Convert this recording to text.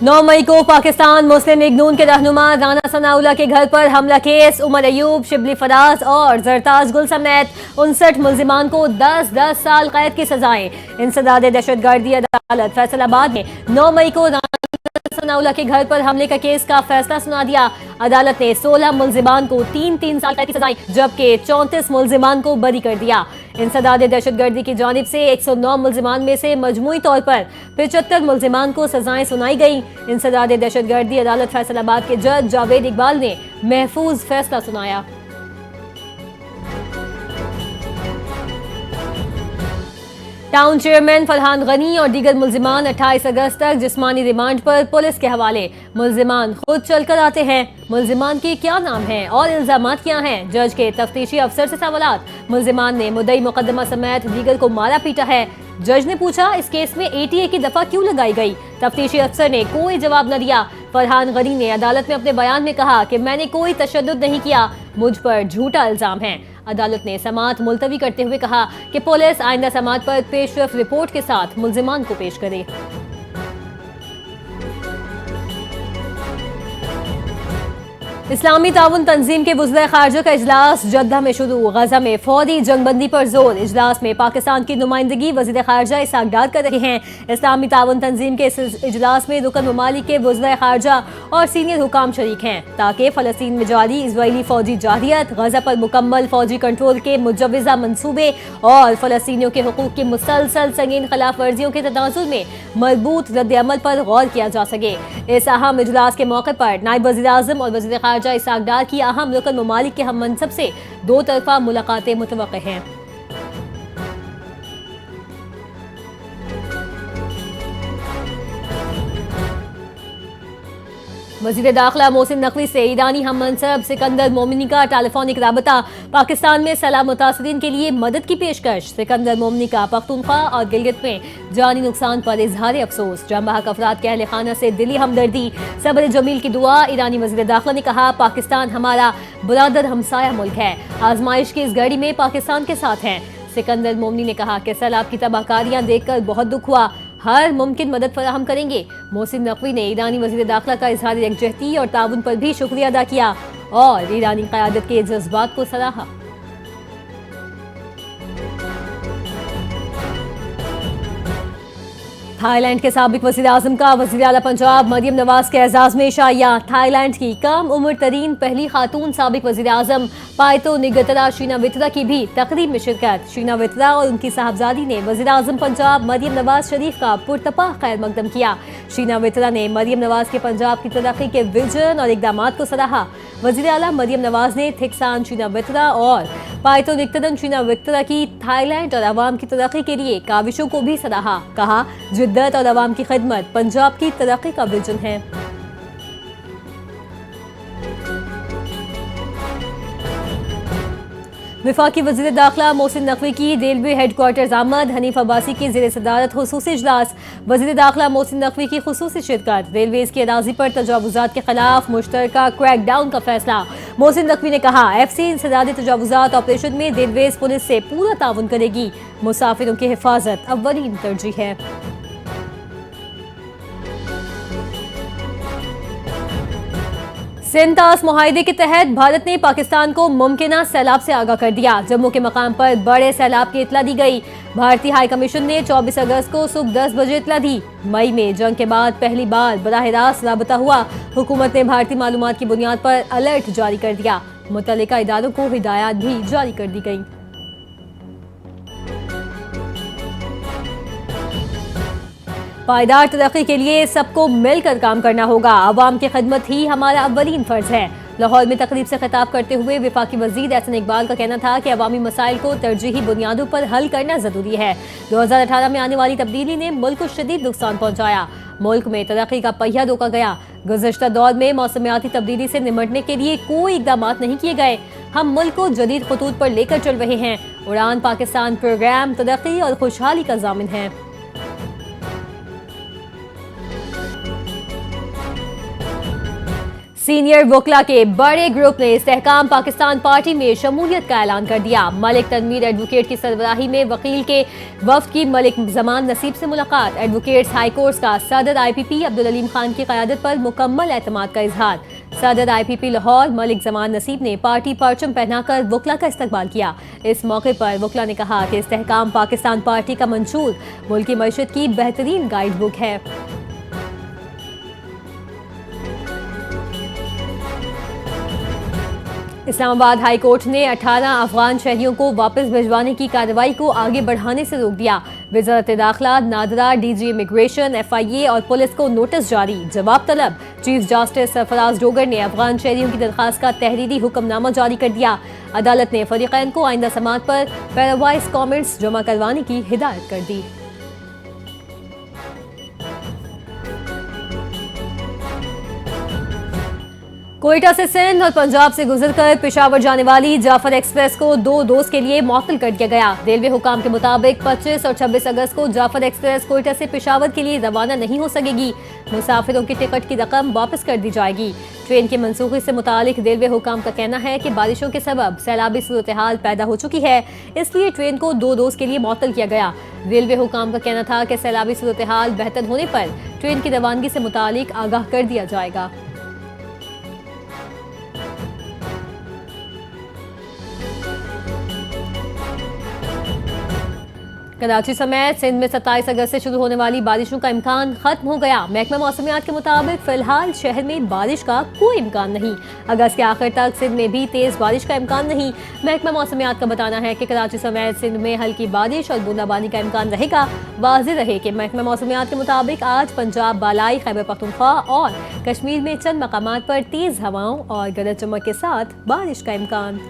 9 मई को पाकिस्तान मुस्लिम लीग नून के रहनुमा राना सनाउल्लाह के घर पर हमला केस उमर अयूब, शिबली फराज और जरताज गुल समेत 59 मुल्जिमान को 10-10 साल कैद की सजाएं। इंसदाद दहशतगर्दी अदालत फैसलाबाद ने 9 मई को सनाउल्लाह के घर पर हमले का केस का फैसला सुना दिया। अदालत ने 16 मुल्जिमान को 3-3 साल कैद की सजाएं जबकि 34 मुल्जिमान को बरी कर दिया। इंसदाद दहशतगर्दी की जानिब से 109 मुल्जिमान में से मजमूई तौर पर 75 मुल्जिमान को सजाएं सुनाई गई। इंसदाद दहशतगर्दी अदालत फैसलाबाद के जज जावेद इकबाल ने महफूज फैसला सुनाया। टाउन चेयरमैन फरहान गनी और दीगर मुल्जिमान 28 अगस्त तक जिस्मानी रिमांड पर पुलिस के हवाले। मुल्जिमान खुद चलकर आते हैं। मुल्जिमान के क्या नाम हैं और इल्जामात क्या हैं? जज के तफ्तीशी अफसर से सवालात। मुल्जिमान ने मुद्दई मुकदमा समेत दीगर को मारा पीटा है। जज ने पूछा, इस केस में ATA की दफा क्यों लगाई गई? तफ्तीशी अफसर ने कोई जवाब न दिया। फरहान गनी ने अदालत में अपने बयान में कहा कि मैंने कोई तशद्दुद नहीं किया, मुझ पर झूठा इल्जाम है। अदालत ने समाअत मुलतवी करते हुए कहा कि पुलिस आइंदा समाअत पर पेशरफ रिपोर्ट के साथ मुल्जिमान को पेश करे। इस्लामी ताउन तंजीम के वज़ीर ख़ारजा का इजलास जद्दा में शुरू। गजा में फौरी जंगबंदी पर जोर। इजलास में पाकिस्तान की नुमाइंदगी वज़ीर ख़ारजा इसाक डार कर रहे हैं। इस्लामी ताउन तंजीम के इस इजलास में रुकन ममालिक के वज़ीर ख़ारजा और सीनियर हुकाम शरीक हैं ताकि फ़लस्तीन में जारी इजरायली फौजी जारियत, गजा पर मुकम्मल फौजी कंट्रोल के मुजव्वज़ा मनसूबे और फ़लस्तीनियों के हुकूक़ की मुसलसल संगीन खिलाफ वर्जियों के तनाजुर में मजबूत रद्द-ए-अमल पर गौर किया जा सके। इस अहम इजलास के मौके पर नायब वज़ीर आज़म और वज़ीर ख़ारजा इसाक डार की अहम रुकन ममालिक के हम मनसब से 2 तरफा मुलाकातें मुतवक्किह हैं। वज़ीर दाखिला मोहसिन नकवी से ईरानी हम मनसब सिकंदर मोमिनी का टेलीफोनिक राबता। पाकिस्तान में सैलाब मुतासरीन के लिए मदद की पेशकश। सिकंदर मोमिनी का पख्तूनख्वा और गिलगित में जानी नुकसान पर इजहार अफसोस। जमबहक अफराद के अहले खाना से दिली हमदर्दी, सब्र जमील की दुआ। ईरानी वज़ीर दाखिला ने कहा, पाकिस्तान हमारा बुरादर हमसाया मुल्क है, आजमाइश की इस घड़ी में पाकिस्तान के साथ हैं। सिकंदर मोमिनी ने कहा कि सैलाब की तबाहकारियां देखकर बहुत दुख हुआ, हर मुमकिन मदद फराहम करेंगे। मोहसिन नकवी ने ईरानी वज़ीर दाखिला का इजहार यकजहती और ताउन पर भी शुक्रिया अदा किया और ईरानी क़यादत के जज्बात को सराहा। थाईलैंड के साबिक वज़ीर आज़म का वज़ीर आला पंजाब मरियम नवाज के एजाज़ में शाया। थाईलैंड की कम उम्र तरीन पहली खातून साबिक वज़ीर आज़म पायतो निगतरा शीना वित्रा की भी तकरीब में शिरकत। शीना वित्रा और उनकी साहबजादी ने वज़ीर आज़म पंजाब मरियम नवाज शरीफ का पुरतपा खैर मकदम किया। शीना वित्रा ने मरियम नवाज के पंजाब की तरक्की के विजन और इकदामात को सराहा। वज़ीर आला मरियम नवाज ने थिकसान शीना वित्रा और पायतो निगतरन शीना वित्रा की थाईलैंड और अवाम की तरक्की के लिए काविशों को भी सराहा। कहा, जिद्दत और अवाम की खिदमत पंजाब की तरक्की का विजन है। वफाकी वज़ीर दाखिला मोहसिन नकवी की रेलवे हेडक्वार्टर्स आमद। हनीफ अब्बासी की ज़ेर सदारत खुसूसी इजलास। वज़ीर दाखिला मोहसिन नकवी की खुसूसी शिरकत। रेलवेज़ की अराज़ी पर तजावुज़ात के खिलाफ मुश्तरका क्रैक डाउन का फैसला। मोहसिन नकवी ने कहा, FC इंसदादी तजावुज़ात ऑपरेशन में रेलवेज़ पुलिस से पूरा ताउन करेगी। मुसाफिरों की हिफाजत अव्वलीन तरजीह है। सिंतास मुआहदे के तहत भारत ने पाकिस्तान को मुमकिना सैलाब से आगाह कर दिया। जम्मू के मकाम पर बड़े सैलाब की इतला दी गई। भारतीय हाई कमीशन ने 24 अगस्त को सुबह 10 बजे इतला दी। मई में जंग के बाद पहली बार बराह रास्त राबता हुआ। हुकूमत ने भारतीय मालूमात की बुनियाद पर अलर्ट जारी कर दिया। मुतल्लिका इदारों को हिदायत भी जारी कर दी गई। पायदार तरक्की के लिए सबको मिलकर काम करना होगा। अवाम की खिदमत ही हमारा अव्वलीन फर्ज है। लाहौर में तकरीब से खिताब करते हुए वफाकी वज़ीर एहसन इकबाल का कहना था कि अवामी मसाइल को तरजीही बुनियादों पर हल करना ज़रूरी है। 2018 में आने वाली तब्दीली ने मुल्क को शदीद नुकसान पहुँचाया। मुल्क में तरक्की का पहिया रोका गया। गुज़श्ता दौर में मौसमियाती तब्दीली से निमटने के लिए कोई इक़दामात नहीं किए गए। हम मुल्क को जदीद खतूत पर लेकर चल रहे हैं। उड़ान पाकिस्तान प्रोग्राम तरक्की और खुशहाली का ज़ामिन है। सीनियर वकला के बड़े ग्रुप ने इस्तेहकाम पाकिस्तान पार्टी में शमूलियत का ऐलान कर दिया। मलिक तनवीर एडवोकेट की सरबराही में वकील के वफ्द की मलिक जमान नसीब से मुलाकात। एडवोकेट्स हाई कोर्ट का सदर IPP अब्दुल अलीम खान की क़यादत पर मुकम्मल एतमाद का इजहार। सदर IPP लाहौर मलिक जमान नसीब ने पार्टी परचम पहनाकर वकला का इस्तकबाल किया। इस मौके पर वकला ने कहा कि इस्तेहकाम पाकिस्तान पार्टी का मंशूर मुल्की मईशत की बेहतरीन गाइड बुक है। इस्लामाबाद हाई कोर्ट ने 18 अफगान शहरियों को वापस भिजवाने की कार्रवाई को आगे बढ़ाने से रोक दिया। वज़ारत दाखिला, नादरा, DG इमिग्रेशन, FIA और पुलिस को नोटिस जारी, जवाब तलब। चीफ जस्टिस सरफराज डोगर ने अफगान शहरियों की दरखास्त का तहरीरी हुक्मनामा जारी कर दिया। अदालत ने फरीकैन को आइंदा समाअत पर पैरावाइज कॉमेंट्स जमा करवाने की हिदायत कर दी। कोयटा से सिंध और पंजाब से गुजरकर पेशावर जाने वाली जाफर एक्सप्रेस को 2 डोज के लिए मुअत्तल कर दिया गया। रेलवे हुकाम के मुताबिक 25 और 26 अगस्त को जाफर एक्सप्रेस कोयटा से पेशावर के लिए रवाना नहीं हो सकेगी। मुसाफिरों की टिकट की रकम वापस कर दी जाएगी। ट्रेन की मनसूखी से मुतालिक रेलवे हुकाम का कहना है कि बारिशों के सबब सैलाबी सूरत हाल पैदा हो चुकी है, इसलिए ट्रेन को 2 डोज के लिए मुअत्तल किया गया। रेलवे हुकाम का कहना था कि सैलाबी सूरत हाल बेहतर होने पर ट्रेन की रवानगी से मुतालिक आगाह कर दिया जाएगा। कराची समेत सिंध में 27 अगस्त से शुरू होने वाली बारिशों का इम्कान खत्म हो गया। महकमा मौसमियात के मुताबिक फिलहाल शहर में बारिश का कोई इम्कान नहीं। अगस्त के आखिर तक सिंध में भी तेज बारिश का इम्कान नहीं। महकमा मौसमियात का बताना है कि कराची समेत सिंध में हल्की बारिश और बूंदाबांदी का इम्कान रहेगा। वाज़ेह रहे कि महकमा मौसमियात के मुताबिक आज पंजाब, बालाई, खैबर पख्तूनख्वा और कश्मीर में चंद मकामात पर तेज हवाओं और गरज चमक के साथ बारिश का इम्कान।